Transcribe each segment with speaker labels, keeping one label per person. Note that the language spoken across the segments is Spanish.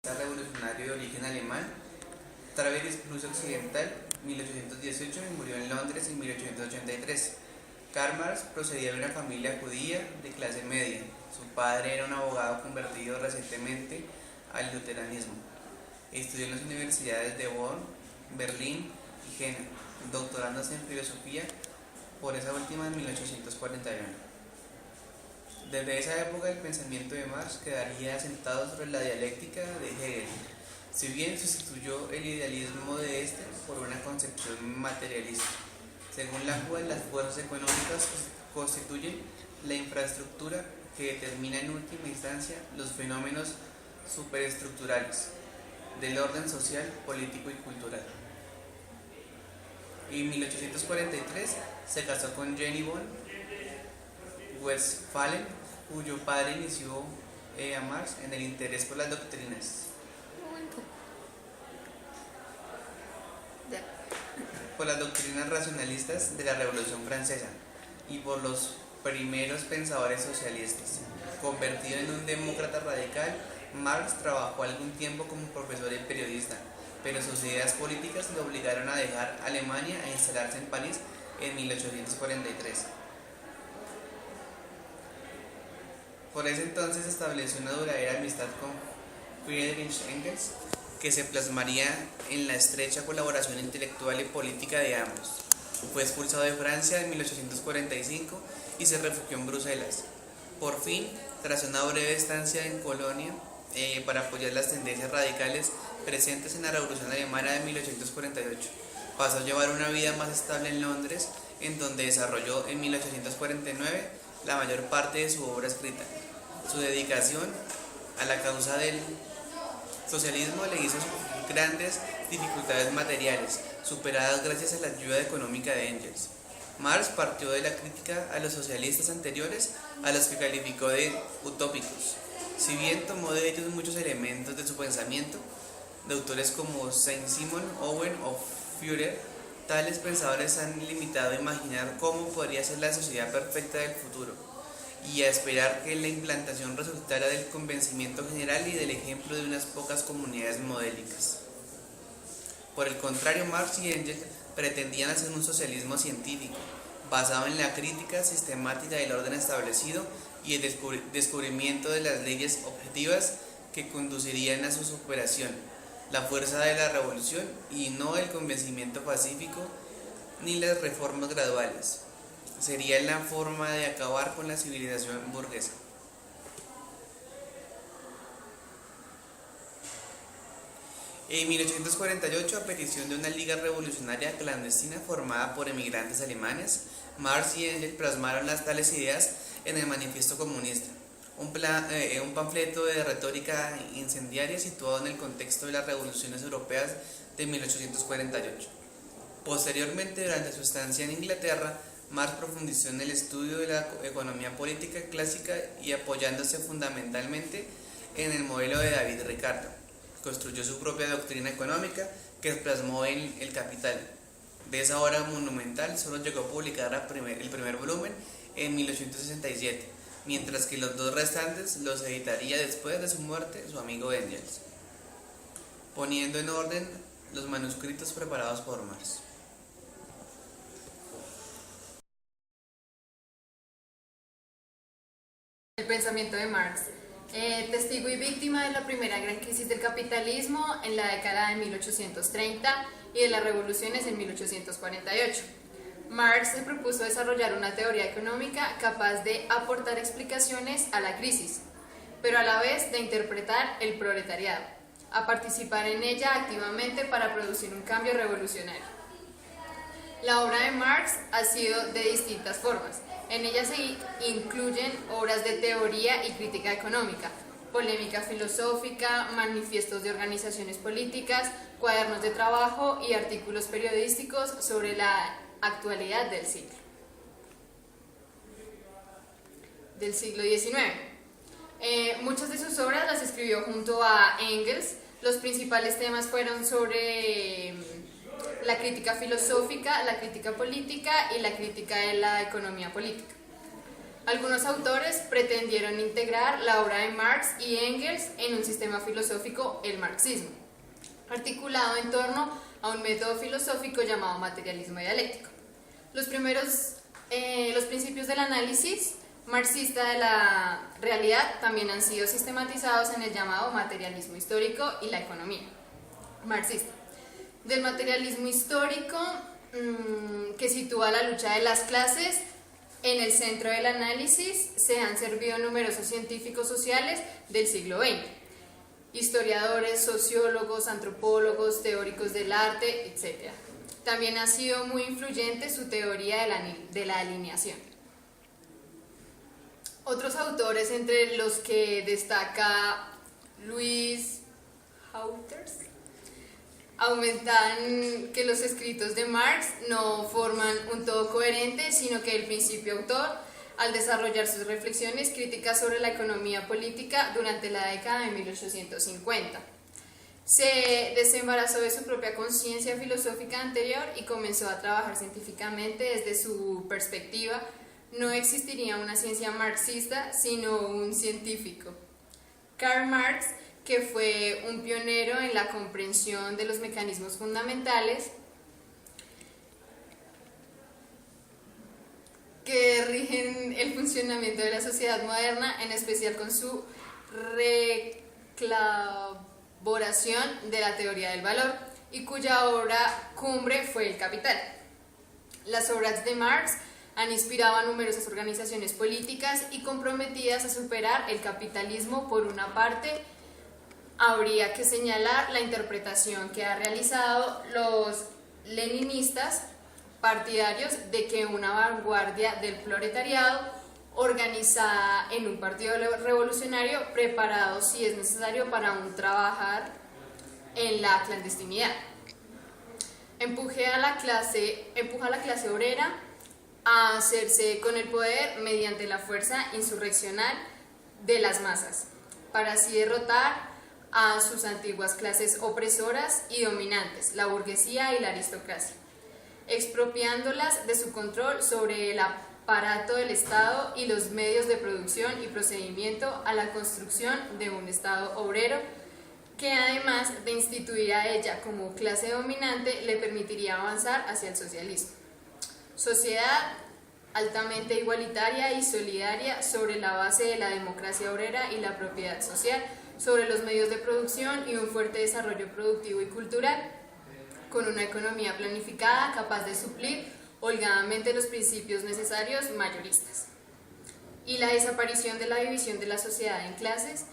Speaker 1: Revolucionario de origen alemán, Travers Prusia Occidental, 1818, y murió en Londres en 1883. Karl Marx procedía de una familia judía de clase media. Su padre era un abogado convertido recientemente al luteranismo. Estudió en las universidades de Bonn, Berlín y Jena, doctorándose en filosofía por esa última en 1841. Desde esa época el pensamiento de Marx quedaría asentado sobre la dialéctica de Hegel, si bien sustituyó el idealismo de este por una concepción materialista, según la cual las fuerzas económicas constituyen la infraestructura que determina en última instancia los fenómenos superestructurales del orden social, político y cultural. En 1843 se casó con Jenny von Westphalen, cuyo padre inició a Marx en el interés por las doctrinas. Por las doctrinas racionalistas de la Revolución Francesa y por los primeros pensadores socialistas. Convertido en un demócrata radical, Marx trabajó algún tiempo como profesor y periodista, pero sus ideas políticas lo obligaron a dejar Alemania e instalarse en París en 1843. Por ese entonces estableció una duradera amistad con Friedrich Engels, que se plasmaría en la estrecha colaboración intelectual y política de ambos. Fue expulsado de Francia en 1845 y se refugió en Bruselas. Por fin, tras una breve estancia en Colonia para apoyar las tendencias radicales presentes en la Revolución Alemana de 1848, pasó a llevar una vida más estable en Londres, en donde desarrolló en 1849 la mayor parte de su obra escrita. Su dedicación a la causa del socialismo le hizo sufrir grandes dificultades materiales, superadas gracias a la ayuda económica de Engels. Marx partió de la crítica a los socialistas anteriores, a los que calificó de utópicos. Si bien tomó de ellos muchos elementos de su pensamiento, de autores como Saint-Simon, Owen o Führer, tales pensadores han limitado a imaginar cómo podría ser la sociedad perfecta del futuro y a esperar que la implantación resultara del convencimiento general y del ejemplo de unas pocas comunidades modélicas. Por el contrario, Marx y Engels pretendían hacer un socialismo científico, basado en la crítica sistemática del orden establecido y el descubrimiento de las leyes objetivas que conducirían a su superación, la fuerza de la revolución y no el convencimiento pacífico ni las reformas graduales. Sería la forma de acabar con la civilización burguesa. En 1848, a petición de una liga revolucionaria clandestina formada por emigrantes alemanes, Marx y Engels plasmaron las tales ideas en el Manifiesto Comunista, un panfleto de retórica incendiaria situado en el contexto de las revoluciones europeas de 1848. Posteriormente, durante su estancia en Inglaterra, Marx profundizó en el estudio de la economía política clásica y apoyándose fundamentalmente en el modelo de David Ricardo, construyó su propia doctrina económica que plasmó en El Capital. De esa obra monumental solo llegó a publicar el primer volumen en 1867, mientras que los dos restantes los editaría después de su muerte su amigo Engels, poniendo en orden los manuscritos preparados por Marx.
Speaker 2: El pensamiento de Marx. Testigo y víctima de la primera gran crisis del capitalismo en la década de 1830 y de las revoluciones en 1848. Marx se propuso desarrollar una teoría económica capaz de aportar explicaciones a la crisis, pero a la vez de interpretar el proletariado, a participar en ella activamente para producir un cambio revolucionario. La obra de Marx ha sido de distintas formas. En ella se incluyen obras de teoría y crítica económica, polémica filosófica, manifiestos de organizaciones políticas, cuadernos de trabajo y artículos periodísticos sobre la actualidad del siglo XIX. Muchas de sus obras las escribió junto a Engels. Los principales temas fueron sobre la crítica filosófica, la crítica política y la crítica de la economía política. Algunos autores pretendieron integrar la obra de Marx y Engels en un sistema filosófico, el marxismo, articulado en torno a un método filosófico llamado materialismo dialéctico. Los principios del análisis marxista de la realidad también han sido sistematizados en el llamado materialismo histórico y la economía marxista. Del materialismo histórico, que sitúa la lucha de las clases en el centro del análisis, se han servido numerosos científicos sociales del siglo XX, historiadores, sociólogos, antropólogos, teóricos del arte, etc. También ha sido muy influyente su teoría de la alineación. Otros autores, entre los que destaca Louis Hauters, aumentan que los escritos de Marx no forman un todo coherente, sino que el principio autor, al desarrollar sus reflexiones críticas sobre la economía política durante la década de 1850, se desembarazó de su propia conciencia filosófica anterior y comenzó a trabajar científicamente desde su perspectiva. No existiría una ciencia marxista, sino un científico. Karl Marx, que fue un pionero en la comprensión de los mecanismos fundamentales que rigen el funcionamiento de la sociedad moderna, en especial con su reclamación de la teoría del valor, y cuya obra cumbre fue El Capital. Las obras de Marx han inspirado a numerosas organizaciones políticas y comprometidas a superar el capitalismo. Por una parte, habría que señalar la interpretación que han realizado los leninistas, partidarios de que una vanguardia del proletariado organizada en un partido revolucionario, preparado si es necesario para trabajar en la clandestinidad. Empuja a la clase obrera a hacerse con el poder mediante la fuerza insurreccional de las masas, para así derrotar a sus antiguas clases opresoras y dominantes, la burguesía y la aristocracia, expropiándolas de su control sobre el aparato del Estado y los medios de producción y procedimiento a la construcción de un Estado obrero que, además de instituir a ella como clase dominante, le permitiría avanzar hacia el socialismo. Sociedad altamente igualitaria y solidaria sobre la base de la democracia obrera y la propiedad social, sobre los medios de producción y un fuerte desarrollo productivo y cultural, con una economía planificada capaz de suplir holgadamente los principios necesarios mayoristas. Y la desaparición de la división de la sociedad en clases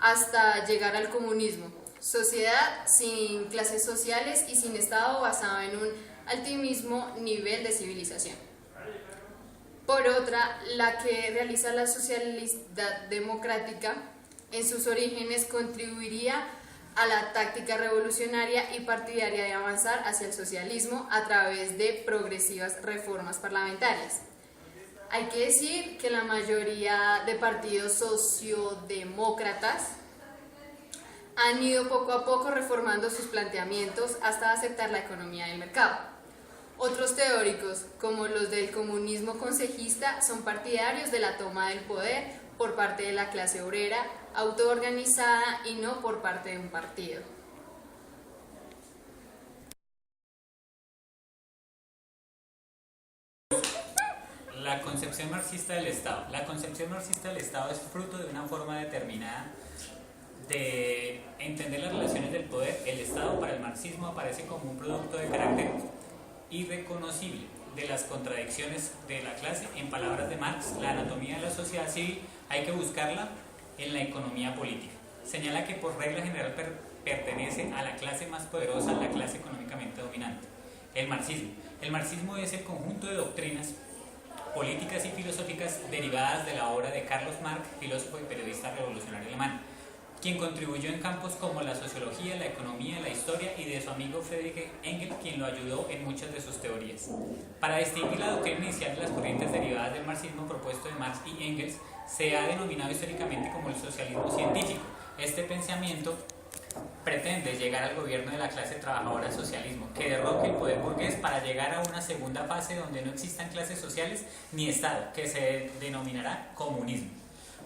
Speaker 2: hasta llegar al comunismo, sociedad sin clases sociales y sin Estado, basado en un altísimo nivel de civilización. Por otra, la que realiza la socialidad democrática en sus orígenes contribuiría a la táctica revolucionaria y partidaria de avanzar hacia el socialismo a través de progresivas reformas parlamentarias. Hay que decir que la mayoría de partidos sociodemócratas han ido poco a poco reformando sus planteamientos hasta aceptar la economía del mercado. Otros teóricos, como los del comunismo consejista, son partidarios de la toma del poder por parte de la clase obrera autoorganizada y no por parte de un partido.
Speaker 3: La concepción marxista del Estado. La concepción marxista del Estado es fruto de una forma determinada de entender las relaciones del poder. El Estado para el marxismo aparece como un producto de carácter irreconocible de las contradicciones de la clase. En palabras de Marx, la anatomía de la sociedad civil hay que buscarla en la economía política. Señala que por regla general pertenece a la clase más poderosa, la clase económicamente dominante. El marxismo es el conjunto de doctrinas políticas y filosóficas derivadas de la obra de Carlos Marx, filósofo y periodista revolucionario alemán, quien contribuyó en campos como la sociología, la economía, la historia, y de su amigo Friedrich Engels, quien lo ayudó en muchas de sus teorías. Para distinguir la doctrina inicial de las corrientes derivadas del marxismo propuesto de Marx y Engels, se ha denominado históricamente como el socialismo científico. Este pensamiento pretende llegar al gobierno de la clase trabajadora al socialismo, que derroque el poder burgués para llegar a una segunda fase donde no existan clases sociales ni Estado, que se denominará comunismo.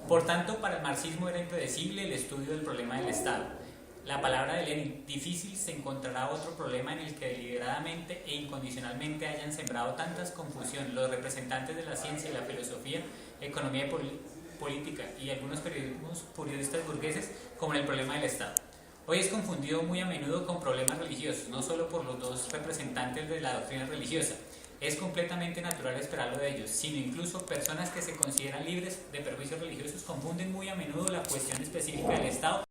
Speaker 3: Por tanto, para el marxismo era impredecible el estudio del problema del Estado. La palabra de Lenin, difícil, se encontrará otro problema en el que deliberadamente e incondicionalmente hayan sembrado tantas confusión los representantes de la ciencia y la filosofía, economía y política y algunos periodistas burgueses como en el problema del Estado. Hoy es confundido muy a menudo con problemas religiosos, no solo por los dos representantes de la doctrina religiosa. Es completamente natural esperarlo de ellos, sino incluso personas que se consideran libres de perjuicios religiosos confunden muy a menudo la cuestión específica del Estado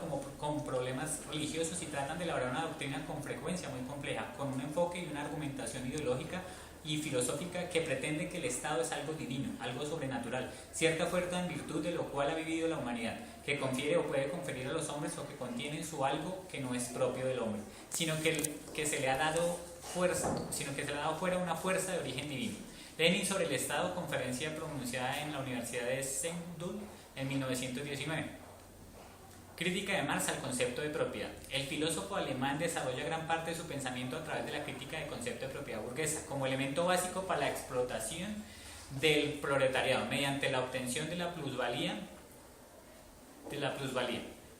Speaker 3: como con problemas religiosos y tratan de elaborar una doctrina con frecuencia muy compleja, con un enfoque y una argumentación ideológica y filosófica que pretende que el Estado es algo divino, algo sobrenatural, cierta fuerza en virtud de lo cual ha vivido la humanidad, que confiere o puede conferir a los hombres o que contiene en su algo que no es propio del hombre, sino que se le ha dado fuera una fuerza de origen divino. Lenin sobre el Estado, conferencia pronunciada en la Universidad de Sendul en 1919. Crítica de Marx al concepto de propiedad. El filósofo alemán desarrolla gran parte de su pensamiento a través de la crítica del concepto de propiedad burguesa, como elemento básico para la explotación del proletariado, mediante la obtención de la plusvalía.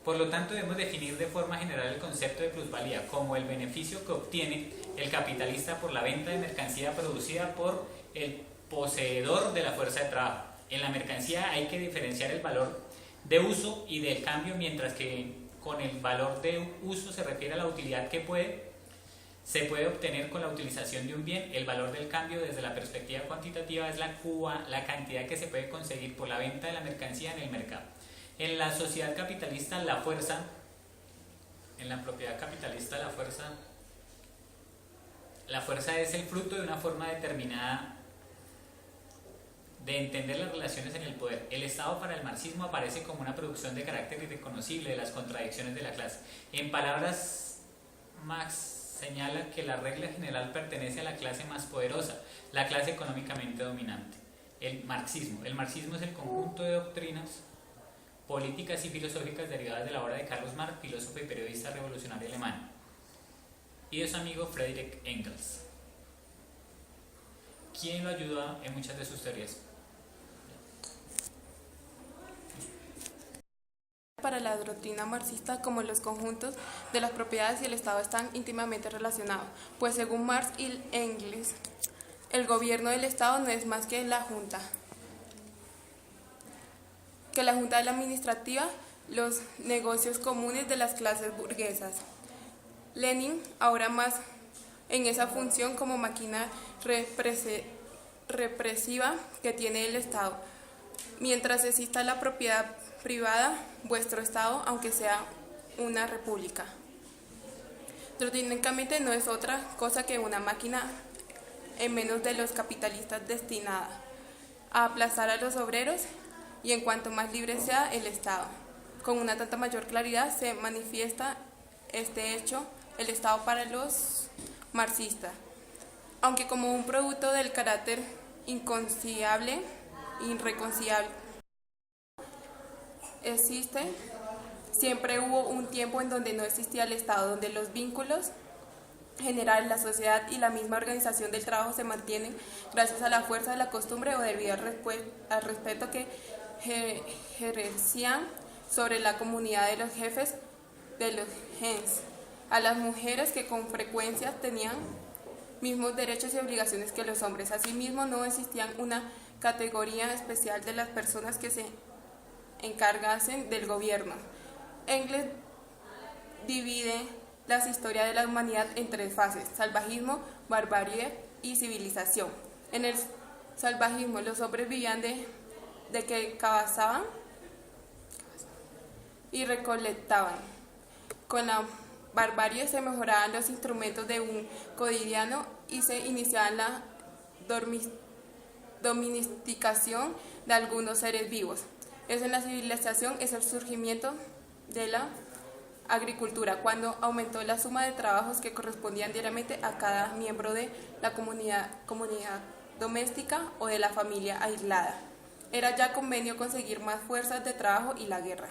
Speaker 3: Por lo tanto, debemos definir de forma general el concepto de plusvalía como el beneficio que obtiene el capitalista por la venta de mercancía producida por el poseedor de la fuerza de trabajo. En la mercancía hay que diferenciar el valor de uso y del cambio, mientras que con el valor de uso se refiere a la utilidad que se puede obtener con la utilización de un bien. El valor del cambio desde la perspectiva cuantitativa es la cantidad que se puede conseguir por la venta de la mercancía en el mercado. En la sociedad capitalista, en la propiedad capitalista, la fuerza es el fruto de una forma determinada de entender las relaciones en el poder. El Estado para el marxismo aparece como una producción de carácter irreconocible de las contradicciones de la clase. En palabras, Marx señala que la regla general pertenece a la clase más poderosa, la clase económicamente dominante. El marxismo es el conjunto de doctrinas políticas y filosóficas derivadas de la obra de Carlos Marx, filósofo y periodista revolucionario alemán, y de su amigo Friedrich Engels, quien lo ayuda en muchas de sus teorías.
Speaker 4: Para la doctrina marxista, como los conjuntos de las propiedades y el Estado están íntimamente relacionados, pues según Marx y Engels, el gobierno del Estado no es más que la junta de la administrativa, los negocios comunes de las clases burguesas. Lenin, ahora más en esa función como máquina represiva que tiene el Estado. Mientras exista la propiedad privada, vuestro Estado, aunque sea una república, técnicamente no es otra cosa que una máquina en manos de los capitalistas destinada a aplazar a los obreros, y en cuanto más libre sea el Estado, con una tanta mayor claridad se manifiesta este hecho, el Estado para los marxistas, aunque como un producto del carácter irreconciliable existe, siempre hubo un tiempo en donde no existía el Estado, donde los vínculos generales, la sociedad y la misma organización del trabajo se mantienen gracias a la fuerza de la costumbre o debido al respeto que ejercían sobre la comunidad de los jefes de los gens, a las mujeres que con frecuencia tenían mismos derechos y obligaciones que los hombres. Asimismo, no existía una categoría especial de las personas que se encargasen del gobierno. Engels divide las historias de la humanidad en tres fases: salvajismo, barbarie y civilización. En el salvajismo los hombres vivían de que cazaban y recolectaban. Con la barbarie se mejoraban los instrumentos de un cotidiano y se iniciaba la domesticación de algunos seres vivos. En la civilización es el surgimiento de la agricultura, cuando aumentó la suma de trabajos que correspondían diariamente a cada miembro de la comunidad doméstica o de la familia aislada. Era ya convenio conseguir más fuerzas de trabajo y la guerra.